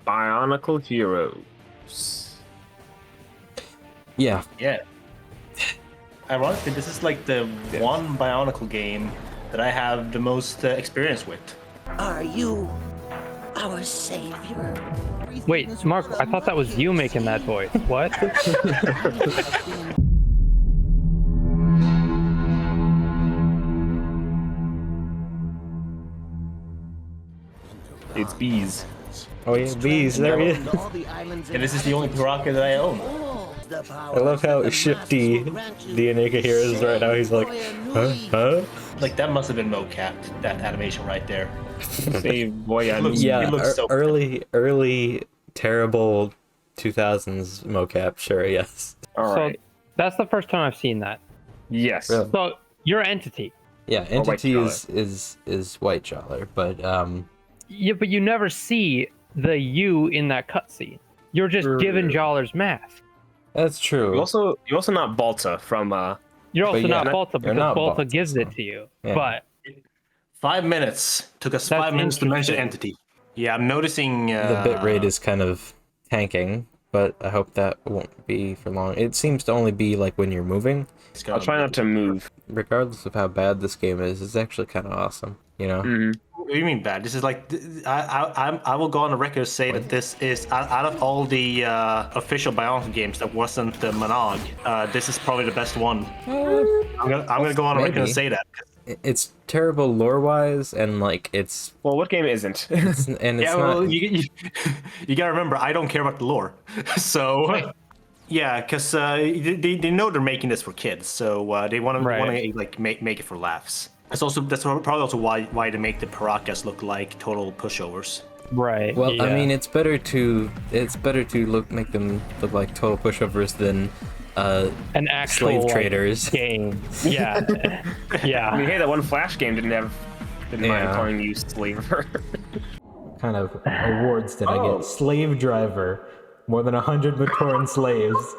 Bionicle Heeeroes. Yeah. Yeah. Ironically, this is like the one Bionicle game that I have the most experience with. Are you our savior? Wait, Mark, I thought that was you making that voice. What? It's bees. Oh yeah, bees. There he is. And this is the only Piraka that I own. I love how shifty Bionicle Heeeroes is right now. He's like, huh? Like, that must have been mocap, that animation right there. Save boy, I looks- mean, Yeah, It looks so early terrible 2000s mocap. Sure, yes. all So right. that's the first time I've seen that. Yes. Really? So your entity. Yeah, White entity Jollar. is White Jollar, but Yeah, but you never see the you in that cutscene. You're just given Jollar's mask. that's true. You also not Balta from You're also yeah, not not- Balta you're because not Balta Balta, gives so- it to you. Yeah. But 5 minutes. Took us That's 5 minutes to mention interesting. entity. Yeah, I'm noticing... The bit rate is kind of tanking, but I hope that won't be for long. It seems to only be like when you're moving. I'll try not to move. Regardless of how bad this game is, it's actually kind of awesome. You know? What do you mean bad? This is like... I will go on the record and say that this is, out of all the official Bionicle games that wasn't the Monog, this is probably the best one. I'm gonna go on the record and Maybe. say that. It's terrible lore-wise, and like it's Well, what game isn't? and it's Yeah, not. well, you gotta remember, I don't care about the lore. So, yeah, because they know they're making this for kids, so they want to like make it for laughs. That's probably also why they make the Pirakas look like total pushovers. right. Well, yeah. I mean, it's better to make them look like total pushovers than an actual slave like, traders. game. Yeah. Yeah. I mean, hey, that one Flash game didn't mind Yeah. calling you slaver. kind of awards did I Oh. get? Slave driver, more than 100 Matoran slaves.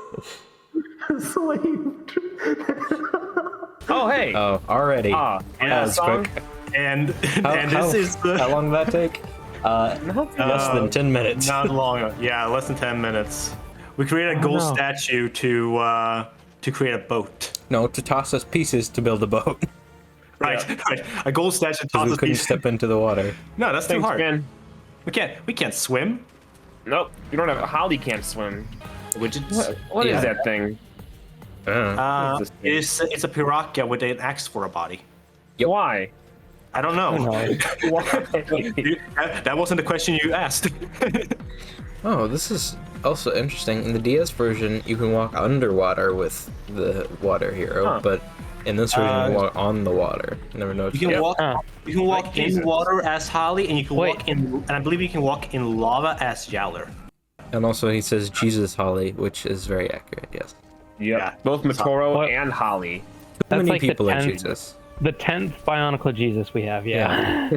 Oh, hey. Oh, already. Ah, and that that was song? quick. And How this is the how long did that take? Less than 10 minutes. not long. Yeah, less than 10 minutes. We created a gold no. statue to create a boat. No, to toss us pieces to build a boat. Right, right. A gold statue Because we tosses couldn't pieces. step into the water. No, that's too Thanks, hard. man. We can't swim. Nope, you don't have. Holly can't swim. Widgets. What is Yeah. that thing? Uh, What is it's a piraka with an axe for a body. Why? I don't know. Why? That wasn't the question you asked. Oh, this is also interesting. In the DS version, you can walk underwater with the water hero, Huh. but in this version, you can walk on the water. Never noticed. You can that. walk. Huh. You can walk Like in Jesus. water as Holly, and you can Wait. walk in. And I believe you can walk in lava as Jowler. And also, he says Jesus Holly, which is very accurate. Yes. Yep. Yeah. Both Matoro What? and Holly. Too That's many like the people are 10th Jesus. The 10th Bionicle Jesus we have. Yeah.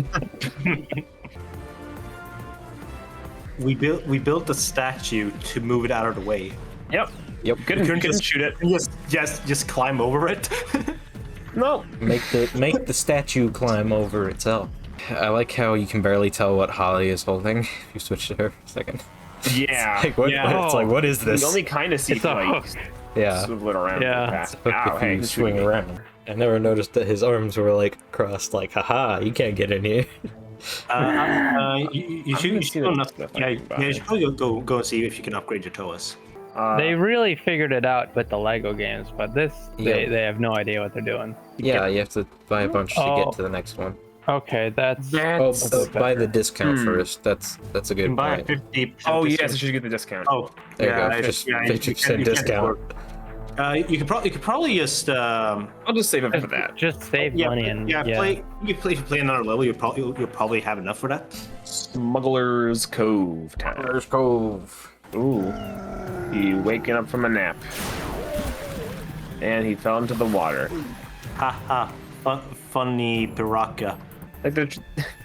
We built the statue to move it out of the way. Yep. Yep. Couldn't shoot it. Just climb over it. No. Make the statue climb over itself. I like how you can barely tell what Holly is holding. If you switch to her for a second. Yeah. Like, what, yeah. it's like, what is this? You only kind of see It's a like hook. Yeah. swivel it around. Yeah. It's a hook Ow, if hey, you who's swing shooting me? around. I never noticed that his arms were like crossed, like, haha, you can't get in here. You should gonna see go the enough. stuff Yeah, I can buy. you should probably go and see if you can upgrade your Toas. They really figured it out with the Lego games, but this Yeah. they have no idea what they're doing. Yeah, you have to buy a bunch to Oh. get to the next one. Okay, that's Oh, bit buy the better. discount first. That's a good Buy point. 50. Oh yes, I should get the discount. Oh, There you yeah, go. it's- Just yeah, you 50% can't discount. afford- you could probably just I'll just save it for that. Just save money and play. If you play another level, you'll probably have enough for that. Smuggler's Cove time. There's Cove. Ooh. He waking up from a nap. And he fell into the water. Ha ha. Funny Piraka. Like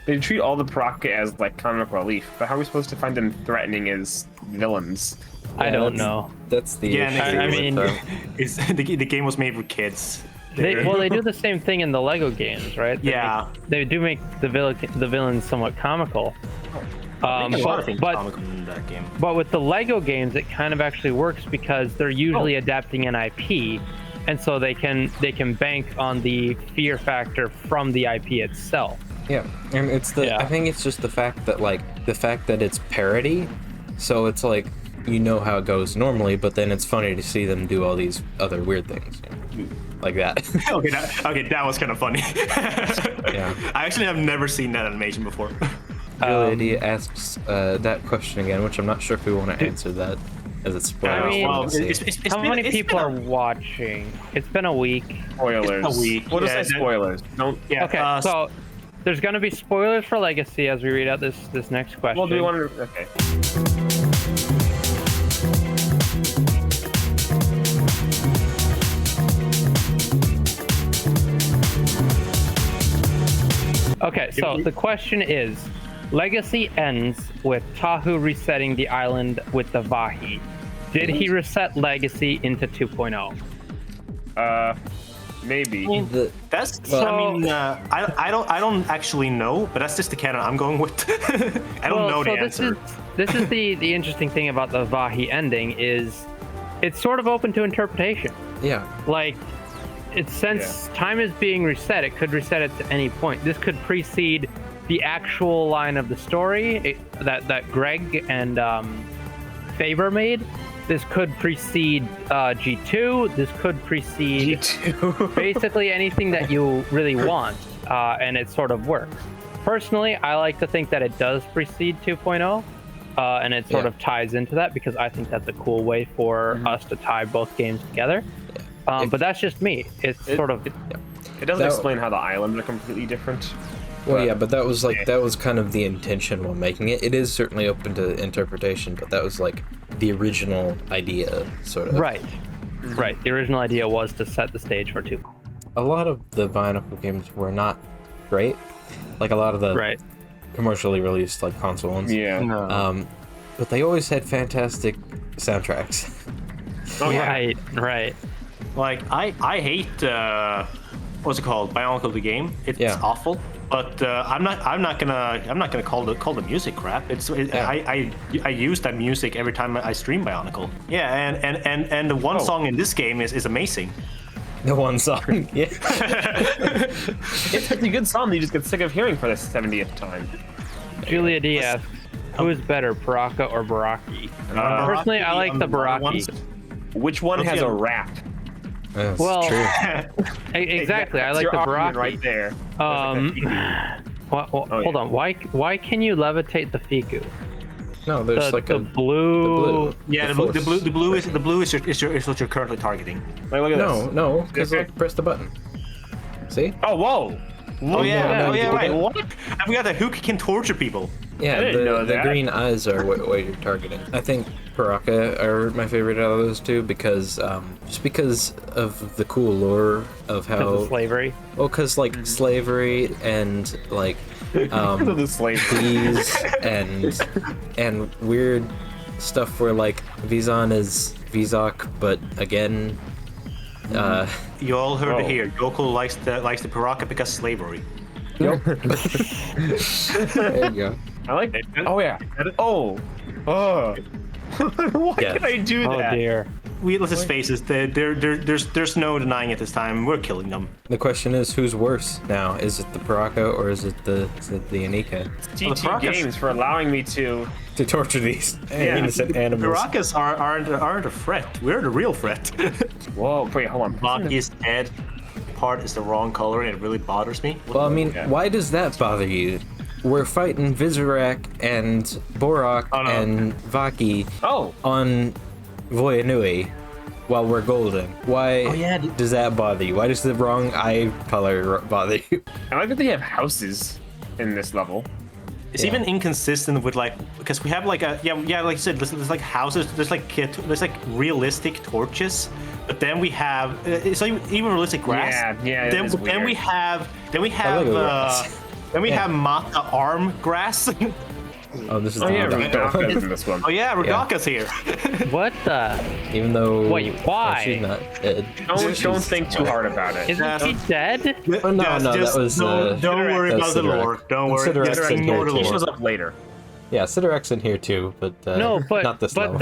they treat all the Piraka as like comic relief, but how are we supposed to find them threatening as villains? I don't know. That's the Yeah, issue I with mean- them. Is the game was made for kids. They do the same thing in the Lego games, right? Yeah. They do make the villains somewhat comical, I think a lot of things but comical in that game. But with the Lego games, it kind of actually works because they're usually adapting an IP, and so they can bank on the fear factor from the IP itself. Yeah, and it's I think it's just the fact that it's parody, so it's like you know how it goes normally, but then it's funny to see them do all these other weird things, like that. okay, that was kind of funny. Yeah. I actually have never seen that animation before. Julia asks that question again, which I'm not sure if we want to answer that as it's spoilers. I mean, Well, How many people are watching? It's been a week. Spoilers. It's a week. We'll just Yeah, say spoilers. Don't. Yeah. Okay, so there's gonna be spoilers for Legacy as we read out this next question. Well, do we want to? Okay. Okay, so the question is, Legacy ends with Tahu resetting the island with the Vahi. Did he reset Legacy into 2.0? Maybe. That's. Well- I don't actually know, but that's just the canon I'm going with. I don't know the answer. This is the interesting thing about the Vahi ending is it's sort of open to interpretation. Yeah. Like, since time is being reset, it could reset it to any point. This could precede the actual line of the story that Greg and Faber made. This could precede G2. This could precede G2. basically anything that you really want, and it sort of works. Personally, I like to think that it does precede 2.0, and it sort of ties into that because I think that's a cool way for us to tie both games together. But that's just me. It doesn't explain how the islands are completely different. Well, yeah, but that was that was kind of the intention while making it. It is certainly open to interpretation, but that was like the original idea, sort of. Right. The original idea was to set the stage for 2. A lot of the Bionicle games were not great. Like a lot of the commercially released like console ones. Yeah. But they always had fantastic soundtracks. Oh yeah. Right. Like I hate what's it called? Bionicle the game. It's awful. But I'm not gonna call the music crap. I use that music every time I stream Bionicle. Yeah, and the one song in this game is amazing. The one song, yeah. It's a good song that you just get sick of hearing for the 70th time. Julia D asks, who is better, Piraka or Baraki? Personally, I like the Baraki. Which one has a rap? That's Well, true. Exactly. I like Your the argument Baraki. right there. Hold on. Why can you levitate the Fiku? No, there's The blue. Yeah, the blue is what you're currently targeting. Like, look at this. No, because Okay. press the button. See? Oh, whoa. Oh yeah, no, right. What? I forgot that Hook can torture people. Yeah, didn't know the that. green eyes are what you're targeting. I think Piraka are my favorite out of those two because just because of the cool lore of Because how of slavery. well, because like slavery and like The slave. bees and weird stuff where like Vizon is Vizok, but again, You all heard it Oh. here. Yoko likes the Piraka because slavery. there you go. I like it. Oh yeah. Oh. Oh. Why Yeah. can I do Oh that? dear. Let's just face it. There's no denying it this time. We're killing them. The question is, who's worse now? Is it the Piraka or is it the Anika? GT Parakas- Games for allowing me to. To torture these Yeah. innocent animals. Pirakas aren't a threat. We're the real threat. Whoa. Wait. Hold on. Baki's head part is the wrong color and it really bothers me. Well, I mean, Yeah. why does that bother you? We're fighting Vizorak and Borak Oh, no. and Vaki Oh. on Voyanui while we're golden. Why yeah. does that bother you? Why does the wrong eye color bother you? I like that they have houses in this level. It's even inconsistent with because we have like like you said, there's like houses, there's like realistic torches, but then we have it's like even realistic grass. Yeah, Then it is then we weird. have look at the grass. then we have Mata arm grass. Oh, this is Oh the yeah, Rodaka. Rudaka's in this one. Oh yeah, Rodaka's here. What the? Even though Wait, why? she's not dead. Don't think too hard about it. Isn't he dead? Oh, no, that was, don't worry that's about the Sidorak. lore. Don't worry. Sidorak Just said ignore the He lore. shows up later. Yeah, Sidorak's in here too, but No, but not this level.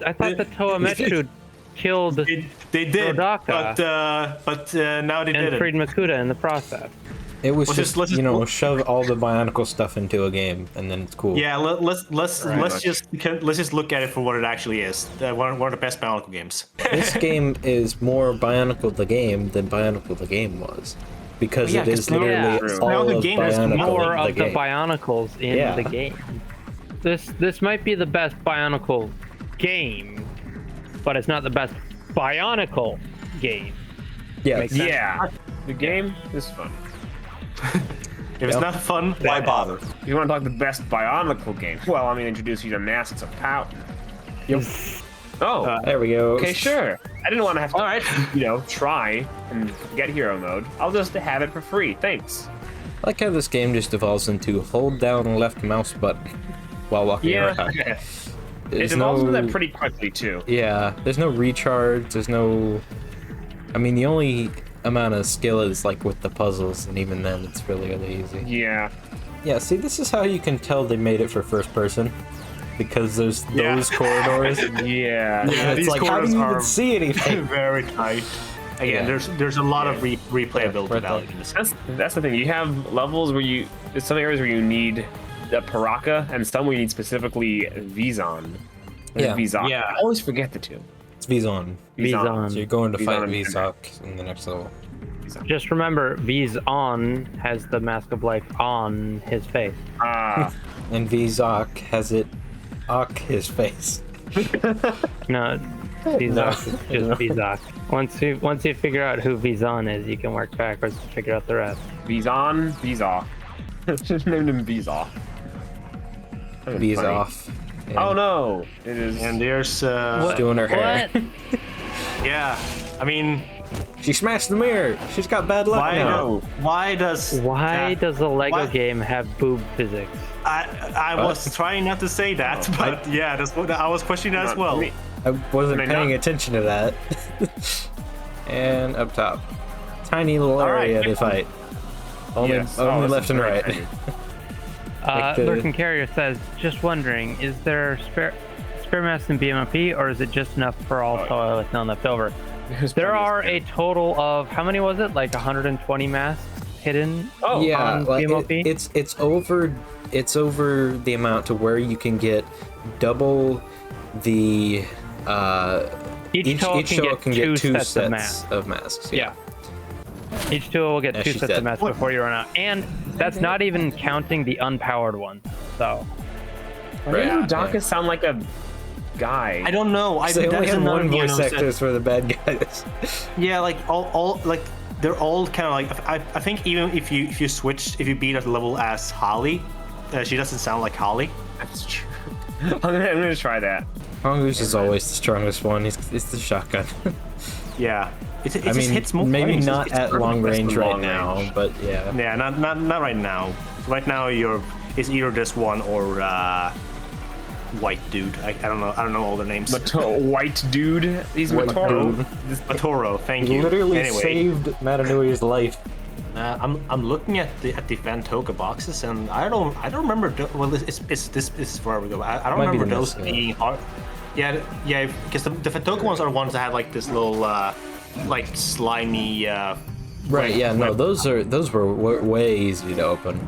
I thought the Toametsu killed They did, Rodaka but now they and didn't. freed Makuta in the process. It was Let's just, just- you know, shove all the Bionicle stuff into a game, and then it's cool. Yeah, let's much. just look at it for what it actually is. One of the best Bionicle games. This game is more Bionicle the game than Bionicle the game was, because Yeah, it is 'cause now- literally Yeah. all Now the of game has Bionicle More the of the game. Bionicles in Yeah. the game. This might be the best Bionicle game, but it's not the best Bionicle game. Yeah, Makes sense. Yeah, the game is fun. If it's not fun, why bother? If you want to talk the best Bionicle game, well, I'm gonna introduce you to Masks of Power. Yep. Oh, There we go. okay, sure. I didn't want to have to, try and get hero mode. I'll just have it for free. Thanks. I like how this game just evolves into hold down left mouse button while walking around. it There's evolves into no- that pretty quickly too. Yeah, there's no recharge, there's no... I mean, the only amount of skill is like with the puzzles, and even then it's really easy. Yeah. Yeah, see, this is how you can tell they made it for first person. Because there's those corridors. Yeah. It's these like, how do corridors you are even see anything? very tight. Again, Yeah. there's a lot of replayability right value there. in this. That's the thing. You have levels where there's some areas where you need the Piraka, and some where you need specifically Vizon. Yeah. Vizon. Yeah. I always forget the two. It's Vizon. Vizon. So you're going to Vizon fight and Vizok in the next level. Just remember, V's on has the Mask of Life on his face. Ah. And Vizok has it ock his face. No, Vizok is just Vizok. Once you figure out who Vizon is, you can work backwards to figure out the rest. Vizon, Vizok. Just named him Vizok. V's off. Yeah. Oh no! It is. And there's She's doing her hair. What? yeah. I mean, She smashed the mirror. She's got bad luck why now. why does Why does a Lego why- game have boob physics? I was trying not to say that, but yeah, that's what I was questioning that as well. I wasn't Can I paying not? attention to that. And up top. Tiny little right, area to pick one. fight. Only, Yes. only this left is and very right. tiny. Like the- Lurking Carrier says, just wondering, is there spare masks in BMP, or is it just enough for all toilets on the silver? There's There plenty of are space. a total of, how many was it? Like 120 masks hidden? Oh, yeah, on like BMOP? it's over the amount to where you can get double the Each tool can get two sets of of masks. Yeah. Each tool will get Yeah, two she sets said. of masks before you run out. And that's not even counting the unpowered ones. So, Why does Yeah, Daka yeah. sound like a guy? I don't know. They only that's have another one thing I voice noticed. actors for the bad guys. Yeah, like all like they're all kind of like I think even if you switch if you beat at the level as Holly, she doesn't sound like Holly. That's true. I'm gonna try that. Mongoose is always the strongest one. It's the shotgun. Yeah, it I just mean, hits more. maybe it's- not it's at perfect long for range long right now, range. but yeah. Yeah, not right now. Right now it's either this one or white dude. I don't know all the names. White dude. He's White Matoro. dude. Matoro, thank He you. literally Anyway, saved Mata-Nui's life. I'm looking at the Vantoka boxes and I don't remember. Well, this is forever ago. I don't Might be remember the those mist, yeah. being hard. Yeah, because the Vantoka ones are the ones that had like this little like slimy. Right, yeah, no, those were way easy to open.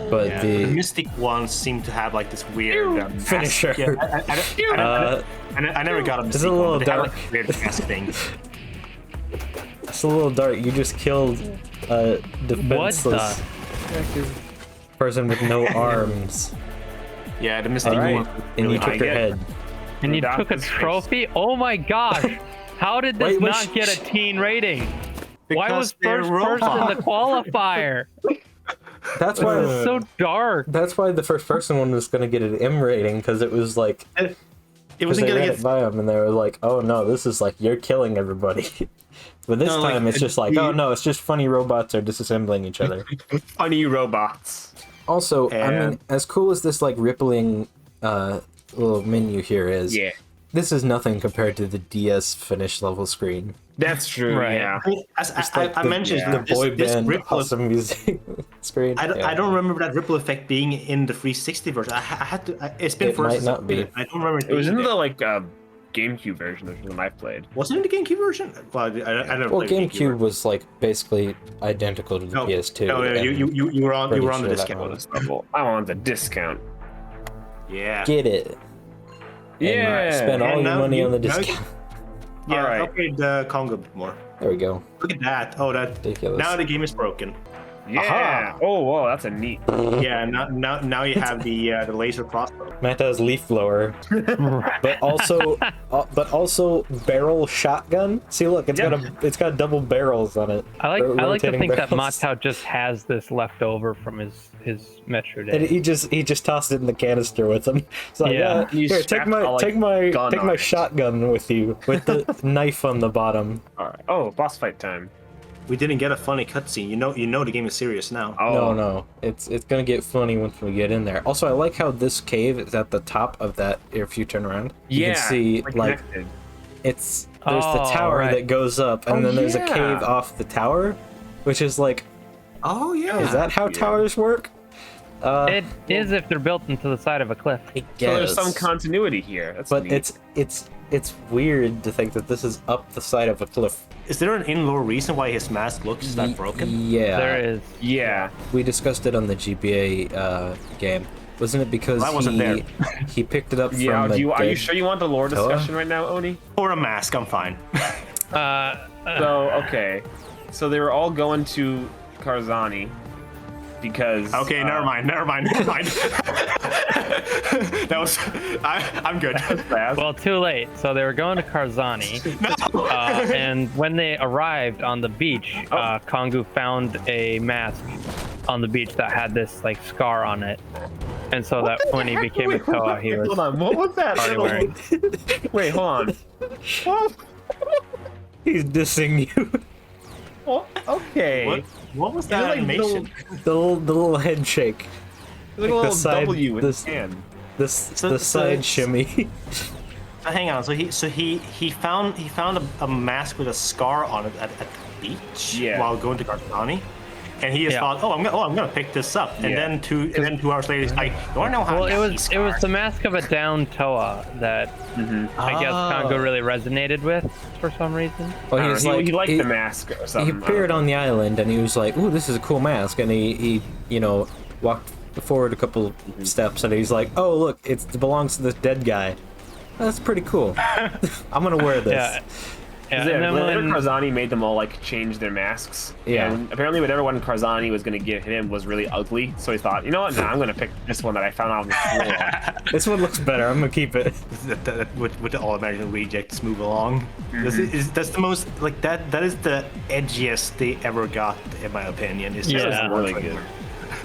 But Yeah, the the mystic ones seem to have like this weird Finisher. mask. Yeah, I never got a mystic a little one. But they had, dark. like weird mask thing. it's a little dark. You just killed a defenseless person with no arms. Yeah, the mystic Alright, one. and you I took her get- head. and you Doc took a is trophy? Oh my gosh! How did this Wait, wait, not get a teen rating? Why was Because they're first person robots. the qualifier? That's why. It's so dark. That's why the first person one was gonna get an M rating, because it was like It because wasn't they gonna ran get. it by them and they were like, "Oh no, this is like you're killing everybody." But this No, like, time it's just like, "Oh no, it's just funny robots are disassembling each other." Funny robots. Also, I mean, And- as cool as this like rippling little menu here is, Yeah. this is nothing compared to the DS finish level screen. That's true. Right. Yeah. As It's I like mentioned, the this, boy this band ripple, awesome music screen. I don't remember that ripple effect being in the 360 version. I had to. It's been It for might not be. I don't remember It was in being the there. like GameCube version of the one I played. Was it in the GameCube version? Well, I don't. Well, GameCube was like basically identical to the No, PS2. no, and you were on pretty the sure that discount. was- I want the discount. Yeah. Get it. Yeah. Spend all And your now money you- on the now you- discount. Yeah. Alright. Upgrade the Congo a bit more. There we go. Look at that. Oh, that. Ridiculous. Now the game is broken. Yeah. Aha. Oh, whoa, that's a neat. Yeah. Now you have the laser crossbow. Mata's leaf blower, but also barrel shotgun. See, look, it's got double barrels on it. I like to Rotating think that barrels. Mata just has this left over from his Metro And days. he just tossed it in the canister with him. It's like, Yeah. You here, strapped a, like, take my gun on it. shotgun with you, with the knife on the bottom. All right. Oh, boss fight time. We didn't get a funny cutscene. You know the game is serious now. Oh No, it's gonna get funny once we get in there. Also, I like how this cave is at the top of that. If you turn around, you Yeah. can see we're like connected. there's the Oh, tower right. that goes up, and Oh, then there's a yeah. cave off the tower, which is like, Oh yeah. is that how Yeah. towers work? It is if they're built into the side of a cliff. I So there's some guess. continuity here. That's But neat. it's weird to think that this is up the side of a cliff. Is there an in-lore reason why his mask looks that broken? Yeah, There is. Yeah. we discussed it on the GBA game. Wasn't it because I wasn't there. he picked it up Yeah. from the Are you dead- sure you want the lore Toa? discussion right now, Oni? Or a mask, I'm fine. So okay. So they were all going to Karzani because. Okay, never mind. That was. I'm good. Fast. Well, too late. So they were going to Karzani, and when they arrived on the beach, Kongu found a mask on the beach that had this like scar on it, and so that when he became a Toa, he was Hold on. What was that? already wearing. Wait. Hold on. What? He's dissing you. Well, okay. What was It that was like animation? the little head shake. Like a the little side- W in this- his hand. The So side it's- shimmy. Hang on. So he found a mask with a scar on it at the beach Yeah. while going to Karzani. And he just Yeah. thought, I'm gonna pick this up. And Yeah. then 2 hours later, he's like, do I know how Well, to it get was the mask of a down Toa that I guess Kongo really resonated with for some reason. Well, I don't he's know, like he liked the mask or He something. appeared on the island and he was like, "Ooh, this is a cool mask," and he walked forward a couple steps and he's like, "Oh, look, it belongs to this dead guy. That's pretty cool. I'm gonna wear this." Yeah. Yeah, Yeah, and then later when, Karzani made them all like change their masks. Yeah. And apparently whatever one Karzani was gonna give him was really ugly. So he thought, you know what? Nah, I'm gonna pick this one that I found on the floor. This one looks better. I'm gonna keep it. with the all American rejects move along. That's the most like that is the edgiest they ever got in my opinion. It's just Yeah. It's really good.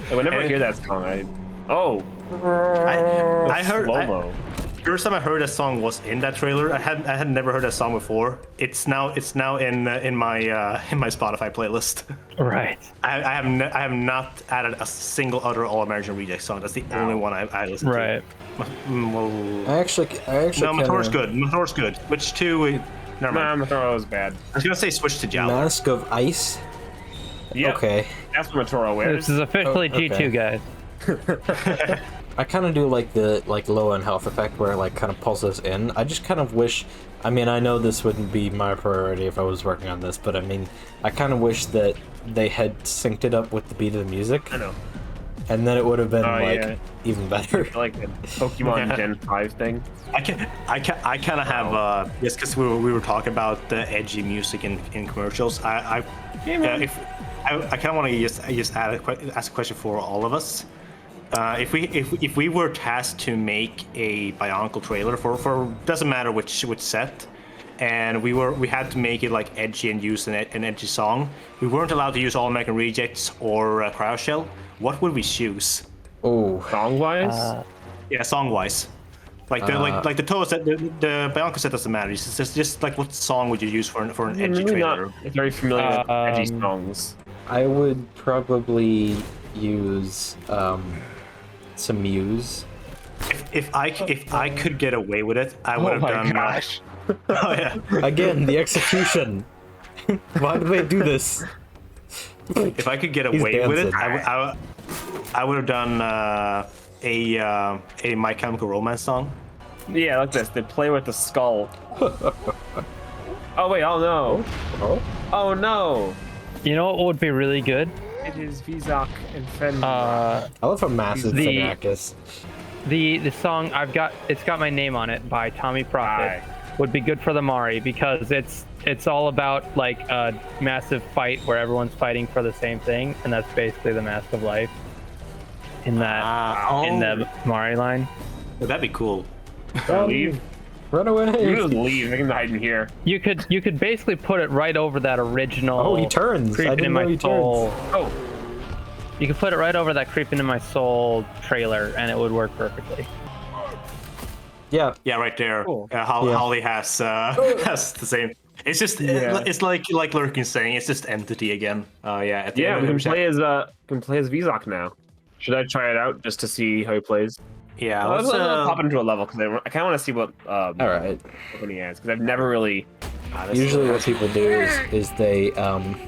And whenever I hear that song, I heard slow-mo. first time I heard that song was in that trailer. I had never heard that song before. It's now in my Spotify playlist. right. I have not added a single other All American Reject song. That's the only one I listen Right. to. Well, I actually. no, Mator's kinda- good. Mator's good. Which two? Never mind. Nah, Mathoro was bad. I was gonna say switch to Jalo. Mask of Ice. Yeah. Okay. That's what Matoro wears. This is officially Oh, okay. G2, guys. I kind of do like the low end health effect where it like kind of pulls us in. I just kind of wish. I mean, I know this wouldn't be my priority if I was working on this, but I mean, I kind of wish that they had synced it up with the beat of the music, I know. and then it would have been Oh, like yeah. even better. I like the Pokemon Gen 5 thing. I kind of have just because we were talking about the edgy music in commercials. I kind of want to just ask a question for all of us. If we were tasked to make a Bionicle trailer for doesn't matter which set, and we had to make it like edgy and use an edgy song, we weren't allowed to use All American Rejects or Cryoshell. What would we choose? Oh, Song-wise? Yeah, song wise. Like the Toa set, the Bionicle set doesn't matter. It's just like what song would you use for an edgy really trailer? not very familiar with edgy songs. I would probably use some Muse. If I could get away with it, I would have done. gosh. Oh yeah. Again, the execution. Why do they do this? If I could get He's away with it, dancing. I would have done a My Chemical Romance song. Yeah, like this. They play with the skull. Oh wait! Oh no! Oh no! You know what would be really good? It is Vizak and Fen. I love a massive Thanakus. The song it's got my name on it by Tommy Prophet would be good for the Mari because it's all about like a massive fight where everyone's fighting for the same thing, and that's basically the Mask of Life in that in the Mari line. Well, that'd be cool. Leave. Run away. You just leave. I can hide in here. You could basically put it right over that original. Oh, he turns. I Creeping didn't in know My he Soul. turns. Oh, You could put it right over that Creeping in My Soul trailer, and it would work perfectly. Yeah. Yeah, right there. Cool. Holly has has the same. It's just it's like Lurkin's saying. It's just entity again. Yeah. At the yeah. end We of can the play as Vizak now. Should I try it out just to see how he plays? Yeah. Let's pop into a level because I kind of want to see what All right. what he has because I've never really. Usually what people do is they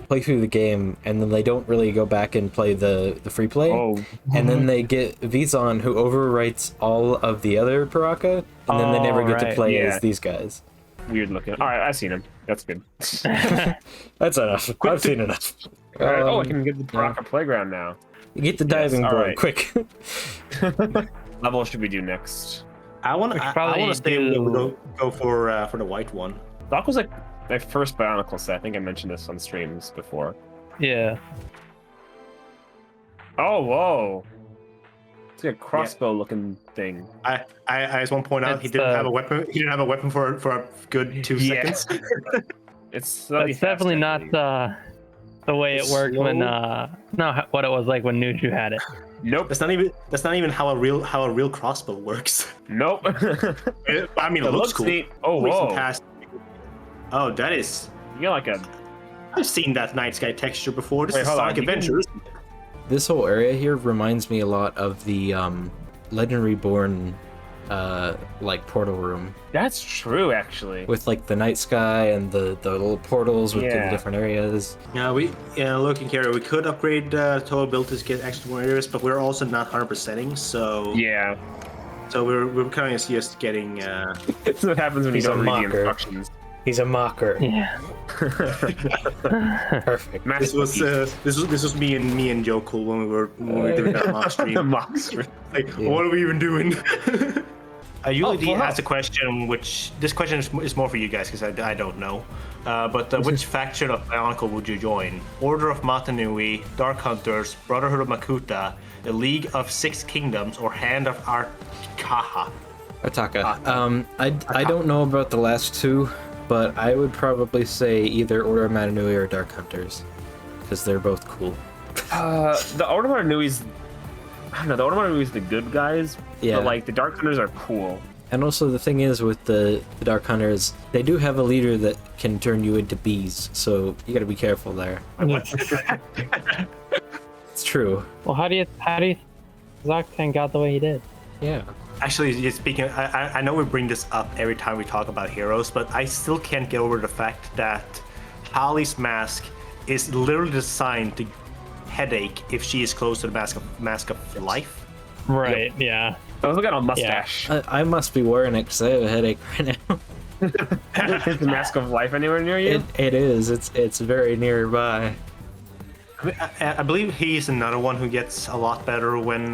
play through the game and then they don't really go back and play the free play. Oh. And then they get Vizon who overwrites all of the other Paraka, and then they never get to right. play Yeah. as these guys. Weird looking. All right, I've seen him. That's good. That's enough. I've seen enough. All right. I can get the Piraka playground now. You get the diving all board, right. quick. Level should we do next? I want to probably stay. do- Go for the white one. That was like my first Bionicle set. I think I mentioned this on streams before. Yeah. Oh, whoa! It's like a crossbow-looking thing. I just want to point out he It's, didn't have a weapon. He didn't have a weapon for a good 2 Yeah. seconds. It's slightly That's definitely fast, not the way it worked when what it was like when Nuju had it. Nope. That's not even how a real crossbow works. Nope. I mean, it It looks looks cool. neat. Oh, Looks whoa. fantastic. Oh, that is. You got like a. I've seen that night sky texture before. This Wait, is hold on, Sonic you can- Adventure. Isn't it? This whole area here reminds me a lot of the Legend Reborn like portal room That's true, actually. with like the night sky and the little portals with the Yeah. different areas. Yeah, looking here, we could upgrade total ability to get extra more areas, but we're also not 100%ing. So Yeah. so we're kind of just getting. That's what happens when He's you a don't read the mocker. instructions. He's a mocker. Yeah. Perfect. This was me and Joe Cool when we were doing that mock stream. Mock stream. Like, what are we even doing? Usually wow. ask a question, which this question is more for you guys because I don't know. But which faction of Bionicle would you join? Order of Mata-Nui, Dark Hunters, Brotherhood of Makuta, the League of Six Kingdoms, or Hand of Arkaha? Ataka. I don't know about the last two, but I would probably say either Order of Mata-Nui or Dark Hunters, because they're both cool. The Order of Mata-Nui's, I don't know, the Order of Mata-Nui's the good guys, Yeah. but like the Dark Hunters are cool. And also the thing is with the Dark Hunters, they do have a leader that can turn you into bees, so you gotta be careful there. It's true. Well, how do you Zoctan got the way he did? Yeah. Actually, speaking, I know we bring this up every time we talk about heroes, but I still can't get over the fact that Holly's mask is literally designed to headache if she is close to the mask of life. Right. Yeah. I was looking at a mustache. I must be wearing it because I have a headache right now. Is the Mask of Life anywhere near you? It is. It's very nearby. I believe he's another one who gets a lot better when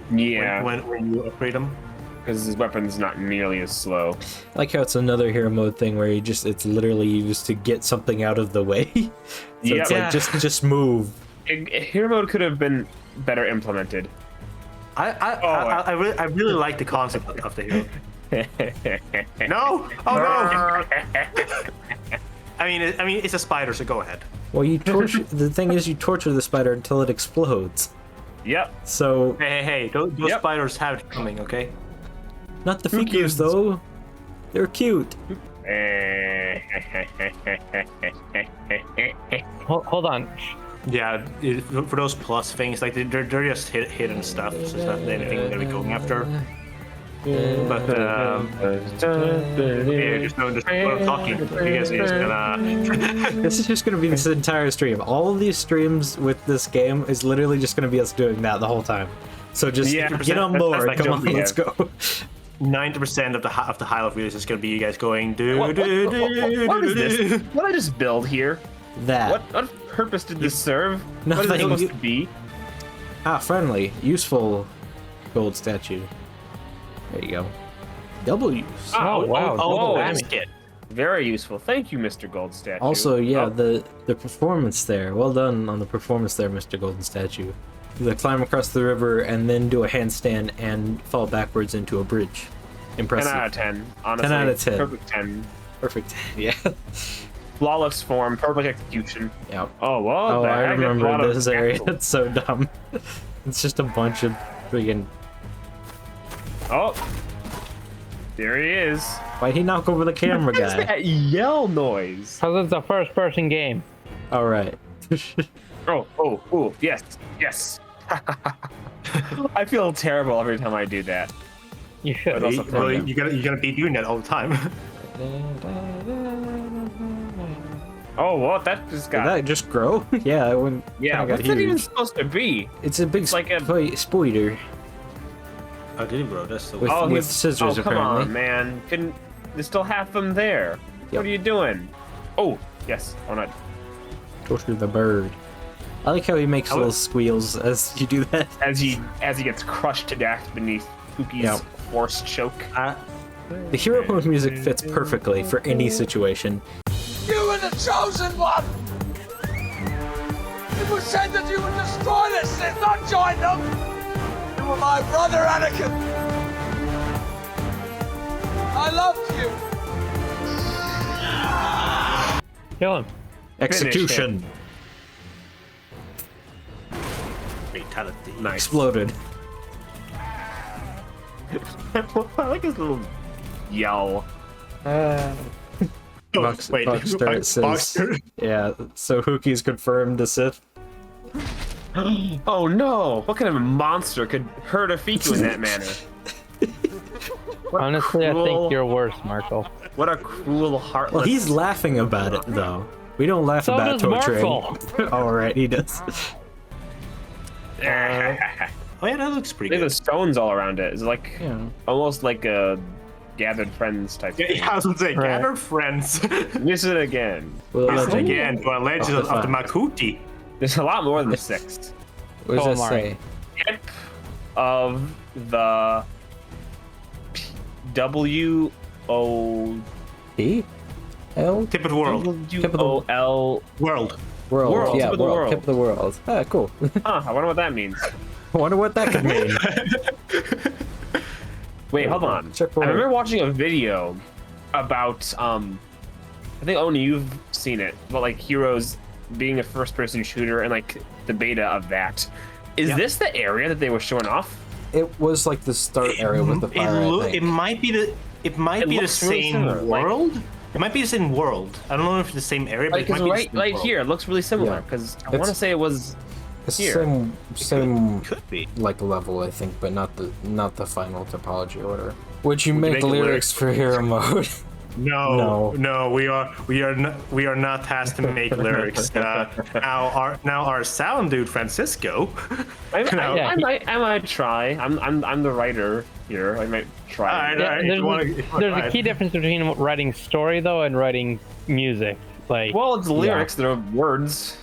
Yeah, when you upgrade him. because his weapon's not nearly as slow. I like how it's another hero mode thing where it's literally used to get something out of the way. So it's Yeah. like just move. Hero mode could have been better implemented. I really like the concept of the hero. No! Oh no! I mean, it's a spider, so go ahead. Well, you torture. The thing is, you torture the spider until it explodes. Yep. So Hey, those Yep. spiders have it coming, okay? not the figures though. They're cute. Hold on. Yeah, for those plus things, like they're just hidden stuff, so it's not anything that we're going after. But yeah, just know just while I'm talking. You guys are just gonna. This is just gonna be this entire stream. All of these streams with this game is literally just gonna be us doing that the whole time. So just get on board. Like Come on, let's go. 90% of the high level videos is gonna be you guys going What is this? What did I just build here? That. What purpose did this serve? What is Nothing. it supposed to be? Friendly, useful gold statue. There you go. Double use. Oh, wow. Oh, Whoa, that's Amy. it. Very useful. Thank you, Mr. Gold Statue. Also, yeah, Oh, the performance there. Well done on the performance there, Mr. Golden Statue. The climb across the river and then do a handstand and fall backwards into a bridge. 10 Impressive. out of 10. Honestly, 10 out of 10. Perfect 10. Perfect. Yeah. Flawless form, perfect execution. Yeah. Oh, well, Oh, the I heck? That's a lot remember of this area. capital. It's so dumb. It's just a bunch of friggin'. Oh, there he is. Why'd he knock over the camera What is guy? that yell noise? Because it's a first-person game. All right. Oh, yes. I feel terrible every time I do that. You should. But also Well, you're gonna be doing that all the time. Oh, what? That just Did got... that just grow? Yeah, it went. yeah, kinda got what's that even huge. supposed to be? It's a big like a- spider I did, bro. That's the with, Oh, with he's- scissors oh, come apparently. on, man. There's still half them there. Yep. What are you doing? Oh, yes. Why not? Go through the bird. I like how he makes little squeals as you do that. As he gets crushed to death beneath Pookie's Yep. forced choke. The hero mode music fits perfectly for any situation. You were the chosen one! It was said that you would destroy the Sith, not join them! You were my brother, Anakin! I loved you! Kill him. Execution. fatality. Nice. Exploded. I like his little yell. Boxster, it says, Boxster. yeah, so Hookie's confirmed the Sith. Oh no! What kind of a monster could hurt a Fiku in that manner? What Honestly, I cruel- think you're worse, Markle. What a cruel, heartless. Well, he's laughing about it, though. We don't laugh So about does torturing. Markle. All right, he does. Oh yeah, that looks pretty Look at good. the stones all around it. It's like Yeah. almost like a gathered friends type thing. Yeah, I was gonna say, Right. gather friends. Miss it again. Well, Listen legend. again to a legend Of of the the Makuti. There's a lot more than the sixth. What does that Calamari. say? Tip of the W-O... P? L? Tip of the world. W-O-L... World. World. World, Yeah, tip of the world. Tip of the world. Ah, cool. Huh, I wonder what that means. I wonder what that could mean. Wait, hold on. Check I remember forward. watching a video about, I think only you've seen it, but like Heroes being a first-person shooter and like the beta of that. Is this the area that they were showing off? It was like the start area with the fire, I think. It might be the. It might It be the looks really same similar, like- world. It might be the same world. I don't know if it's the same area, but Like, it might 'cause be the right, same right world. here, it looks really similar. Yeah. Because I It's- want to say it was It's here. same Could be. like level, I think, but not the final topology order. Would you Would you make make a lyrics for hero mode? No, we are not tasked to make lyrics. Now our sound dude Francisco. I Yeah, might try. I'm the writer here. I might try. Alright, Yeah, alright, there's you wanna- there's a alright. key difference between writing story though and writing music. Like, Well, it's lyrics. They're words.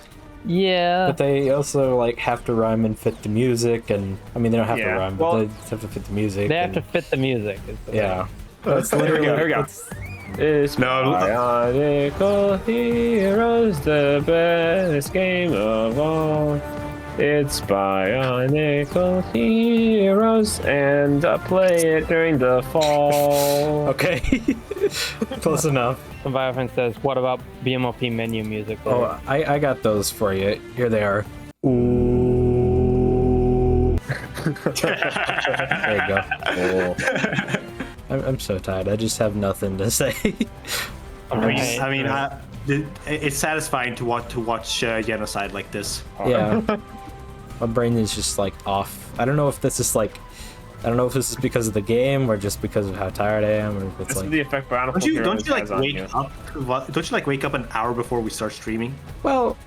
yeah, But they also like have to rhyme and fit the music, and I mean they don't have to Yeah, rhyme, but well- they have to fit the music. they have to and- fit the music. is the Yeah. That's Here we literally. go, here we go. that's- It's No. Bionicle Heeeroes, the best game of all. It's Bionicle Heeeroes, and I play it during the fall. Okay. Close enough. The Biofan says, "What about BMOP menu music?" Oh, I got those for you. Here they are. Ooh. There you go. I'm so tired. I just have nothing to say. Alright. I mean, it's satisfying to watch genocide like this. Yeah. My brain is just like off. I don't know if this is like don't know if this is because of the game or just because of how tired I am, or if it's This like. is the effect Bionicle Don't you Heeeroes like has on wake you. up? Don't you like wake up an hour before we start streaming? Well,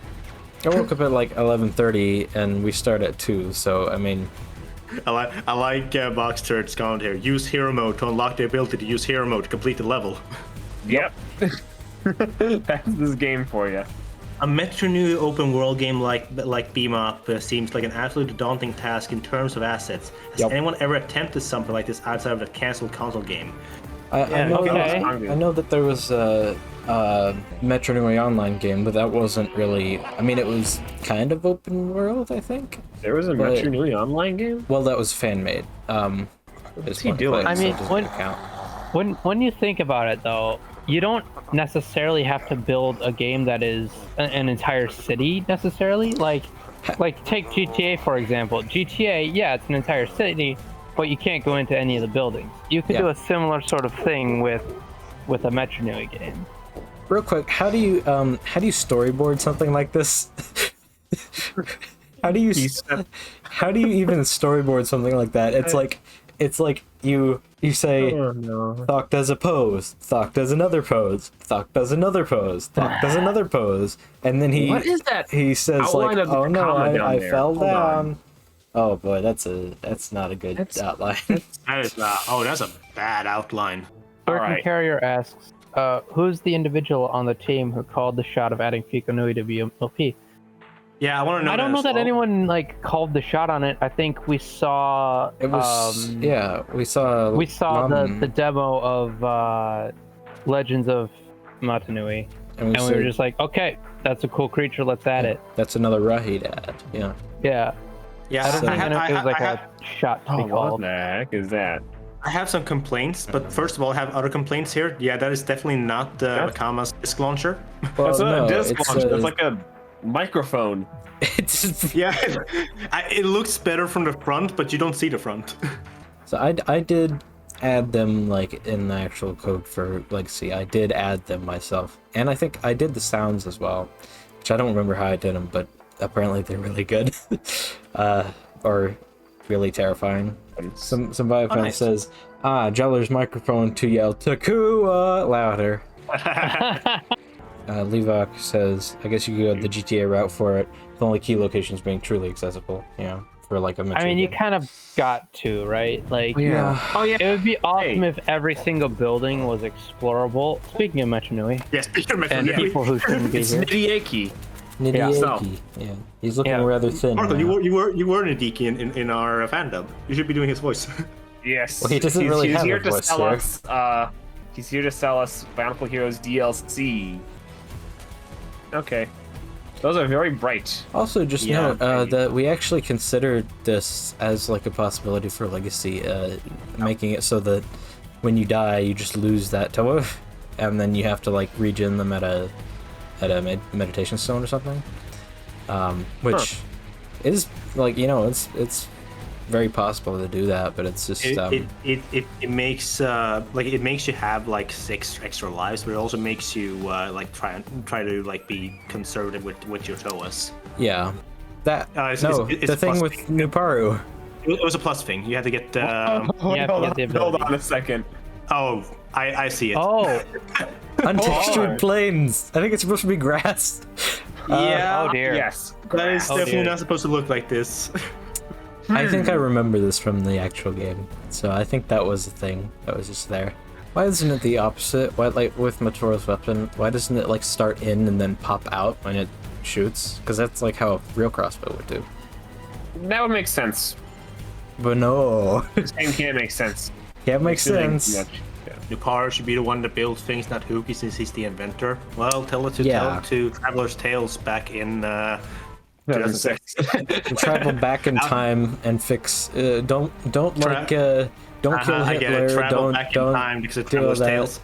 I woke up at like 11:30 and we start at 2, so I mean. I like Box Turret's comment here. Use hero mode to unlock the ability to use hero mode to complete the level. Yep. That's this game for you. A Mata-Nui open world game like Beam Up seems like an absolutely daunting task in terms of assets. Has Yep. anyone ever attempted something like this outside of the cancelled console game? I know okay. I know that there was a Mata-Nui online game, but that wasn't really. I mean, it was kind of open world, I think. There was a But- Mata-Nui online game? Well, that was fan made. What's he doing? I mean, count. when you think about it, though, you don't necessarily have to build a game that is an entire city necessarily. Like take GTA for example. GTA, yeah, it's an entire city, but you can't go into any of the buildings. You could Yeah. do a similar sort of thing with a Mata-Nui game. Real quick, how do you storyboard something like this? how do you even storyboard something like that? It's like you say Thok does a pose, Thok does another pose, Thok does another pose, Thok does another pose, and then he What is that he says outline like, of the oh no, comma down I there? fell Hold on. down. Oh boy, that's not a good outline. That is that's a bad outline. Burton Alright. Carrier asks, who's the individual on the team who called the shot of adding Nui to BMLP? Yeah, I want to know. I don't know as that well. anyone like called the shot on it. I think we saw It was we saw the demo of Legends of Mata-Nui, and we were said, just like, okay, that's a cool creature, let's add it. that's another Rahid ad. Yeah. Yeah, Yeah, I don't think it was like a shot to be What called. the heck is that? I have some complaints, but first of all, I have other complaints here. Yeah, that is definitely not Akama's disk launcher. Well, That's not no, a disc it's launcher. That's like a microphone. it's Yeah, it looks better from the front, but you don't see the front. So I did add them like in the actual code for Legacy. I did add them myself, and I think I did the sounds as well, which I don't remember how I did them, but apparently they're really good, or really terrifying. Some biofan nice. says, Jeller's microphone to yell Takua louder. Levok says, I guess you could go the GTA route for it, with only key locations being truly accessible. Yeah, for like a metro I mean, you game. kind of got to, right? Like, Yeah. Oh yeah. it would be awesome Hey. if every single building was explorable. Speaking of Mata-Nui, Yes, and people who shouldn't be It's here. Nidiaki. Nidiaki. Yeah, he's looking Yeah. rather thin. Marco, now. you were Nidiki in our fandom. You should be doing his voice. Yes. Well, he doesn't really have here a to voice sell there. us. He's here to sell us Bionicle Heeeroes DLC. Okay. Those are very bright. Also, just Yeah, note right. that we actually considered this as like a possibility for Legacy, making it so that when you die, you just lose that Toa, and then you have to like regen them at a meditation stone or something. Which is like, you know, it's very possible to do that, but it's just It makes it makes you have like 6 extra lives, but it also makes you like try to like be conservative with your Toas. yeah. That It's no, a the thing plus with thing. Nuparu. It was a plus thing. You had to get. Yeah, if you get the Hold ability. on a second. Oh, I see it. Oh, Untextured on. plains. I think it's supposed to be grass. Yeah. oh dear. Yes. That is Oh, definitely dear. not supposed to look like this. I think I remember this from the actual game, so I think that was the thing that was just there. Why isn't it the opposite? Why, like with Matoro's weapon, why doesn't it like start in and then pop out when it shoots? Because that's like how a real crossbow would do. That would make sense. But no, This game can't make sense. can't make Doing sense. much. Yeah. Nupar should be the one that builds things, not Huki, since he's the inventor. Well, tell it Yeah. to Traveler's Tales back in 2006. 2006. Travel back in time and fix. Don't like don't kill I get it. Hitler. Travel back in time because of do Traveler's that. Tales.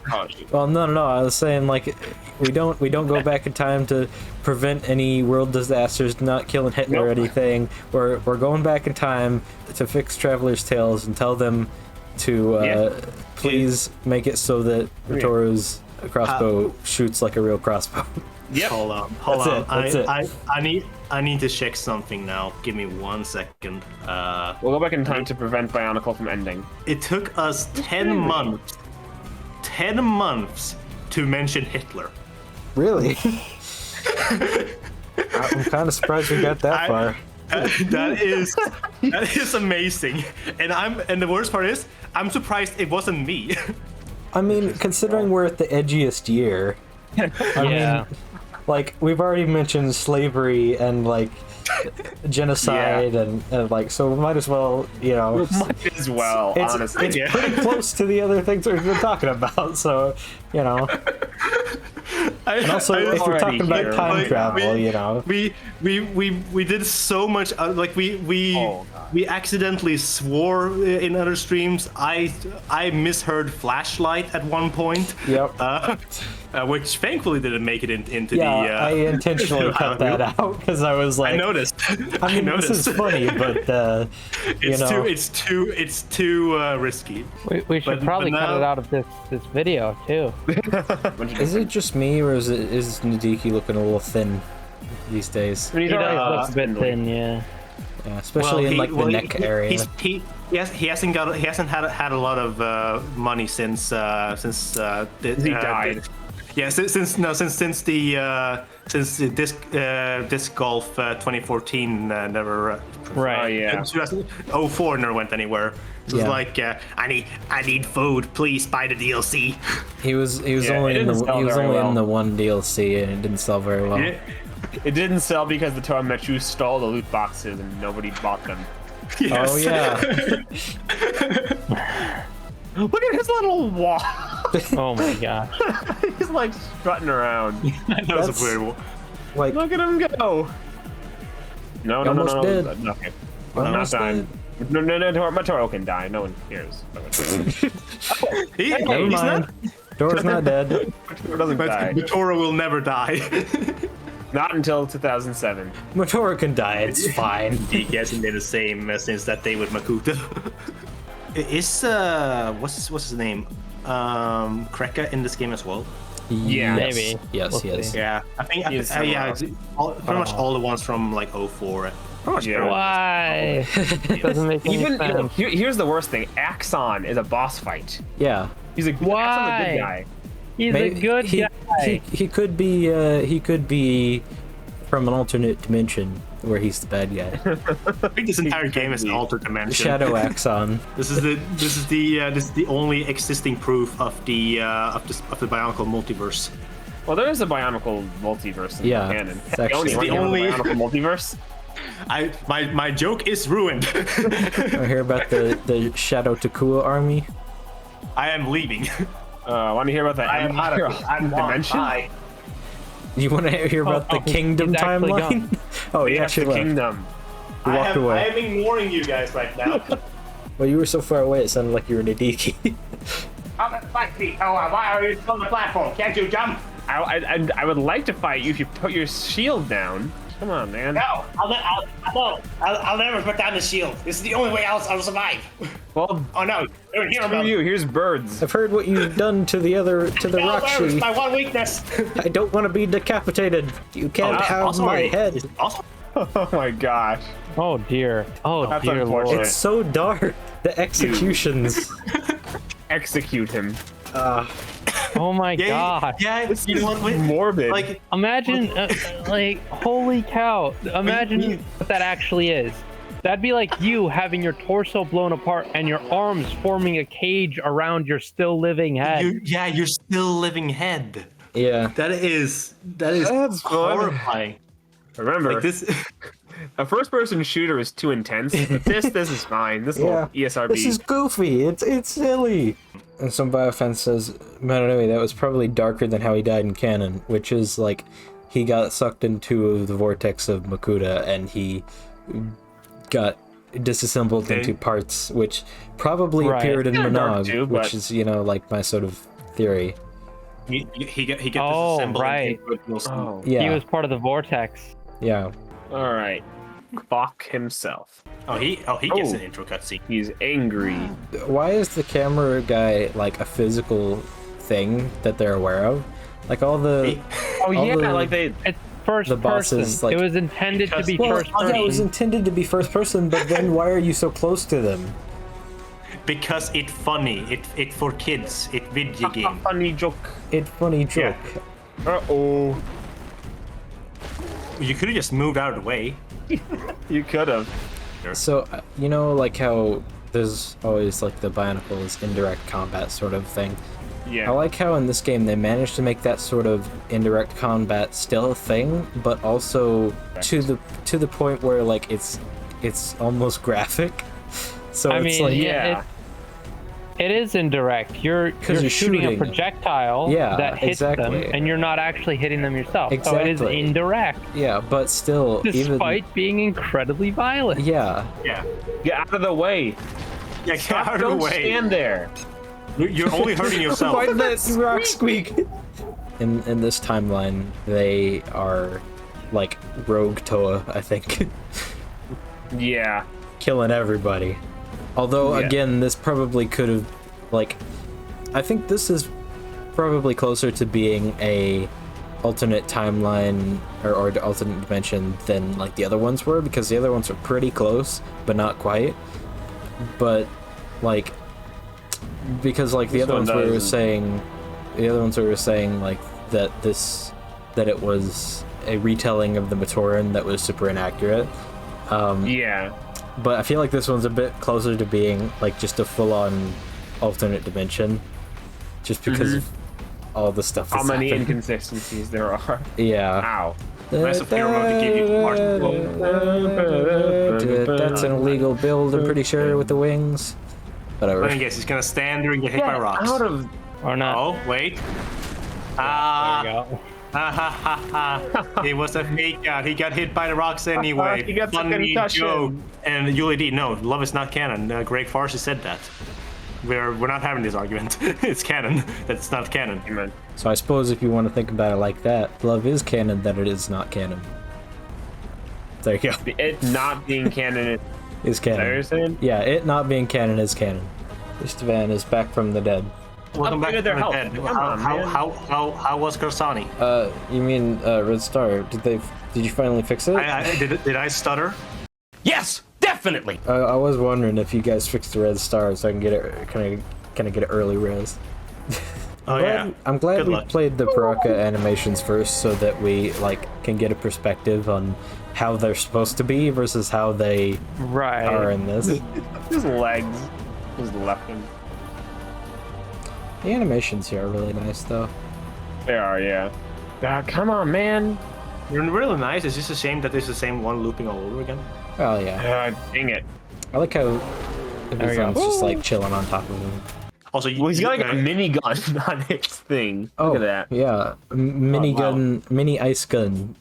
Well, no. I was saying like we don't go back in time to prevent any world disasters, not killing Hitler or Nope. anything. We're going back in time to fix Traveler's Tales and tell them to please make it so that Rotoro's crossbow shoots like a real crossbow. Yep. Hold on. That's it. I need to check something now. Give me 1 second. We'll go back in time to prevent Bionicle from ending. It took us 10 months. 10 months to mention Hitler. Really? I'm kind of surprised we got that far. That is amazing. And the worst part is, I'm surprised it wasn't me. I mean, considering we're at the edgiest year, I mean, like, we've already mentioned slavery and, like, genocide and like, so we might as well, you know. Might as well, honestly. It's pretty close to the other things we've been talking about, so, you know. And also, if you're talking about time travel, you know. We did so much, like, we accidentally swore in other streams. I misheard flashlight at one point. Yep. Which thankfully didn't make it into the. I intentionally cut that out because I was like, I noticed. I mean, this is funny, but you know, it's too risky. We should probably cut it out of this video too. Is it just me, or is Nadiki looking a little thin these days? He does look a bit thin, yeah. Yeah, especially in like the neck area. He hasn't had a lot of money since he died. Yeah, since the disc golf 2014 never right. Oh, yeah. 2004 never went anywhere. It was like I need food, please buy the DLC. He was only in the one DLC and it didn't sell very well. It didn't sell because the Toramechu stole the loot boxes and nobody bought them. Yes. Oh yeah. Look at his little wall. Oh my gosh. He's like strutting around. That was a weird one. Like, look at him go. No. Okay. Not dying. No, Matoro can die. No one cares. never mind. Dora's not dead. Matoro doesn't die. Matoro will never die. Not until 2007. Matoro can die. It's fine. He hasn't been the same since that day with Makuta. Is what's his name? Kreka in this game as well? Yeah, maybe. Yes, We'll yes. see. Yeah, I think pretty much all the ones from like 04. Yeah. Why? Doesn't make any sense. Here's the worst thing. Axon is a boss fight. Yeah. He's a Axon's a good guy. He's a good guy. He could be from an alternate dimension where he's the bad guy. I think this entire game is an altered dimension. Shadow Axon. This is the only existing proof of the Bionicle multiverse. Well, there is a Bionicle multiverse in canon. The only Bionicle multiverse. My joke is ruined. I hear about the Shadow Takua army. I am leaving. Want to hear about that? I'm dimension. You want to hear about the Kingdom timeline? Oh yeah, the Kingdom. You walked away. I am ignoring you guys right now. Well, you were so far away, it sounded like you were Nadiki. Why are you on the platform? Can't you jump? I would like to fight you if you put your shield down. Come on, man. No, I'll never put down the shield. This is the only way I'll survive. Well, oh no, screw you. Here's birds. I've heard what you've done to the Rakshi. My one weakness. I don't want to be decapitated. You can't have my head. Oh my gosh. Oh dear. Oh That's dear Lord. unfortunate. It's so dark. The executions. Execute him. Oh my god. Yeah, you know what? Morbid. Like, Imagine, like, holy cow. Imagine what that actually is. That'd be like you having your torso blown apart and your arms forming a cage around your still living head. your still living head. Yeah. That is That's horrifying. Remember, Like this. a first-person shooter is too intense. But this is fine. This little ESRB. This is goofy. It's silly. And some biofan says, Mata-Nui, that was probably darker than how he died in canon, which is like he got sucked into the vortex of Makuta and he got disassembled into parts, which probably appeared in Monog, which is, you know, like my sort of theory. He got disassembled. Right. Yeah. He was part of the vortex. Yeah. All right. Bach himself. He gets an intro cutscene. He's angry. Why is the camera guy like a physical thing that they're aware of? Like all the Oh yeah, like they. It's first The person. bosses, like- it was intended to be Well, first person. Yeah, it was intended to be first person, but then why are you so close to them? Because it's funny. It for kids. It video game. Funny joke. It's funny joke. Uh-oh. You could have just moved out of the way. You could have. So, you know, like how there's always like the Bionicle's indirect combat sort of thing. Yeah. I like how in this game they managed to make that sort of indirect combat still a thing, but also to the point where like it's almost graphic. So I it's mean, like yeah, it is indirect. You're shooting a projectile that hits them, and you're not actually hitting them yourself. So it is indirect. Yeah, but still, despite being incredibly violent. Yeah. Yeah. Get out of the way. Yeah, get out of the Don't way. stand there. You're only hurting yourself. Why did that rock squeak? In this timeline, they are like rogue Toa, I think. Yeah. Killing everybody. Although, again, this probably could have, like, I think this is probably closer to being a alternate timeline or alternate dimension than, like, the other ones were, because the other ones were pretty close, but not quite. But, like, because, like, the other ones we were saying, like, that it was a retelling of the Matoran that was super inaccurate. Yeah. But I feel like this one's a bit closer to being like just a full-on alternate dimension, just because of all the stuff that's How many happened. inconsistencies there are. Yeah. Ow. Nice of Hero to give you That's an illegal build, I'm pretty sure, with the wings. Whatever. I guess he's gonna stand there and get hit by rocks. Out of. Or not. Oh, wait. There you go. It was a fake out. He got hit by the rocks anyway. He got the Funny concussion. joke. And Yuli D, no, love is not canon. Greg Farsi said that. We're not having this argument. It's canon. That's not canon. Amen. So I suppose if you want to think about it like that, love is canon, that it is not canon. There you go. It not being canon Is canon. what you're saying? Yeah, it not being canon is canon. Istvan is back from the dead. Welcome back to Upgraded their the health. dead. Come on, man. How was Korsani? You mean Red Star? Did you finally fix it? Did I stutter? Yes, definitely. I was wondering if you guys fixed the Red Star so I can get it, can I get it early res? Oh yeah. I'm glad Good we luck. played the Piraka animations first so that we like can get a perspective on how they're supposed to be versus how they are in this. His legs. His left one. The animations here are really nice though. They are, yeah. Come on, man. You're really nice. It's just a shame that it's the same one looping all over again. Well, yeah. Dang it. I like how we go. everyone's just like chilling on top of him. Also, Well, he's got like a minigun on his thing. Oh, Look at that. yeah. Minigun, mini ice gun,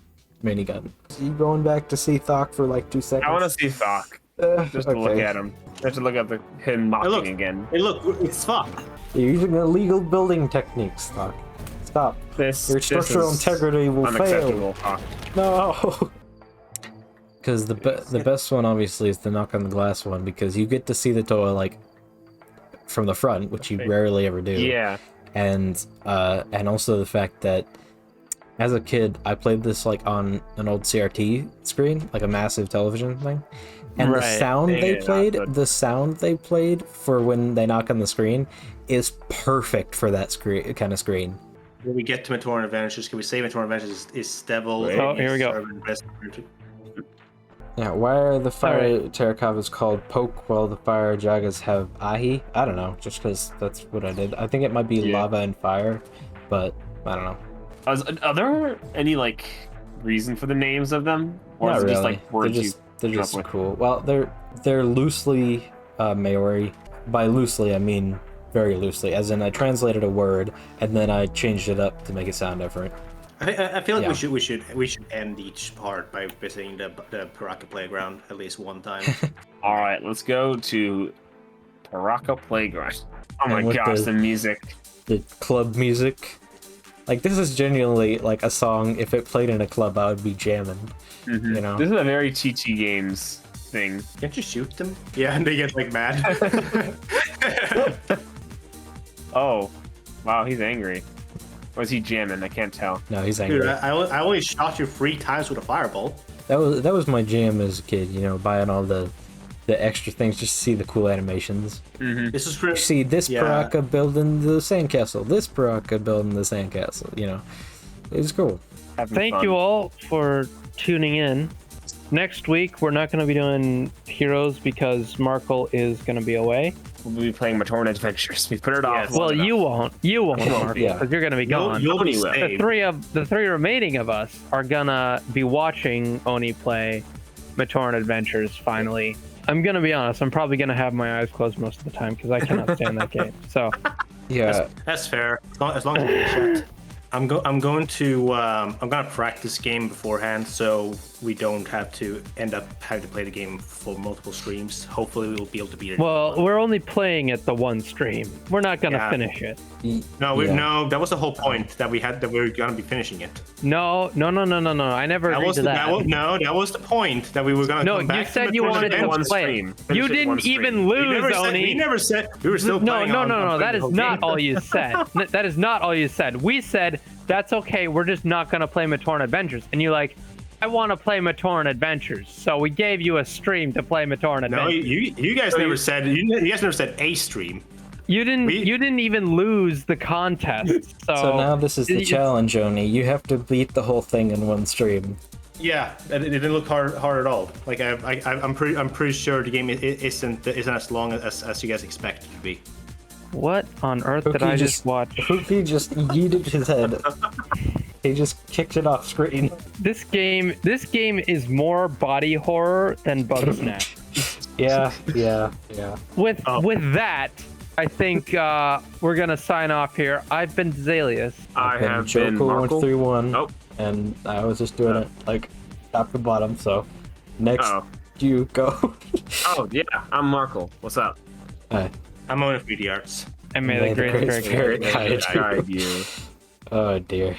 minigun. You going back to see Thok for like 2 seconds? I want to see Thok. Just to look at him. Just to look at him mocking look. again. Hey, look, it's fuck. You're using illegal building techniques, Thok. Stop. Your structural integrity will unacceptable. fail. No. Because the best one obviously is the knock on the glass one, because you get to see the Toa like from the front, which you rarely ever do. Yeah. And also the fact that as a kid I played this like on an old CRT screen, like a massive television thing. And the sound they played for when they knock on the screen is perfect for that kind of screen. When we get to Matoran Adventures, can we say Matoran Adventures is Devil? Oh, here we go. Yeah, why are the fire Terrakavas called Poke while the fire Jagas have Ahi? I don't know, just because that's what I did. I think it might be lava and fire, but I don't know. Are there any like reason for the names of them? Or Not is it really. just like words They're just cool. Well, they're loosely Maori. By loosely, I mean very loosely, as in I translated a word and then I changed it up to make it sound different. I feel like we should end each part by visiting the Piraka playground at least one time. All right, let's go to Piraka Playground. Oh my gosh, the music. The club music. Like, this is genuinely like a song, if it played in a club, I would be jamming. Mm-hmm. You know? This is a very TT Games thing. Can't you shoot them? Yeah, and they get like mad. Oh, wow, he's angry. Or is he jamming? I can't tell. No, he's angry. Dude, I only shot you 3 times with a fireball. That was my jam as a kid. You know, buying all the extra things just to see the cool animations. This is for You see this Piraka building the sandcastle. This Piraka building the sandcastle. You know, it's cool. Thank you all for tuning in. Next week, we're not going to be doing Heroes because Markle is going to be away. We'll be playing Mata-Nui Adventures. We put it off. Well, you won't, Markle, Yeah. because you're going to be gone. You'll be Oni will. saved. The three remaining of us are going to be watching Oni play Mata-Nui Adventures finally. I'm going to be honest, I'm probably going to have my eyes closed most of the time because I cannot stand that game. So, Yeah. That's fair. As long as you get shot. I'm going to practice game beforehand, so we don't have to end up having to play the game for multiple streams. Hopefully, we will be able to beat it. well, we're only playing it the one stream. We're not going to finish it. No, that was the whole point that we were going to be finishing it. No. I never agreed to that. That was the point that we were going to No, come back you said to you the wanted to tournament. play it. Finish You it in one didn't stream. even lose, Oni. We never said we were still No, playing on that playing is the whole not game. all you said. That is not all you said. We said, that's okay, we're just not going to play Mata-Nui Adventures. And you're like, I want to play Mata-Nui Adventures. So we gave you a stream to play Mata-Nui No, Adventures. you guys never said you guys never said a stream. You didn't even lose the contest. So now this is the challenge, Oni. You have to beat the whole thing in one stream. Yeah, it didn't look hard at all. Like I'm pretty sure the game isn't as long as you guys expect it to be. What on earth did I just watch? Pookie just yeeted his head. He just kicked it off screen. This game is more body horror than Bugsnax. Yeah. With that, I think we're gonna sign off here. I've been Zalius. I have been Joko Markle. 131. Oh. And I was just doing it like top to bottom. So next, Oh. you go. Oh, yeah. I'm Markle. What's up? Hi. I'm on 3D arts. And may the great spirit Spirit Guide you. Oh dear.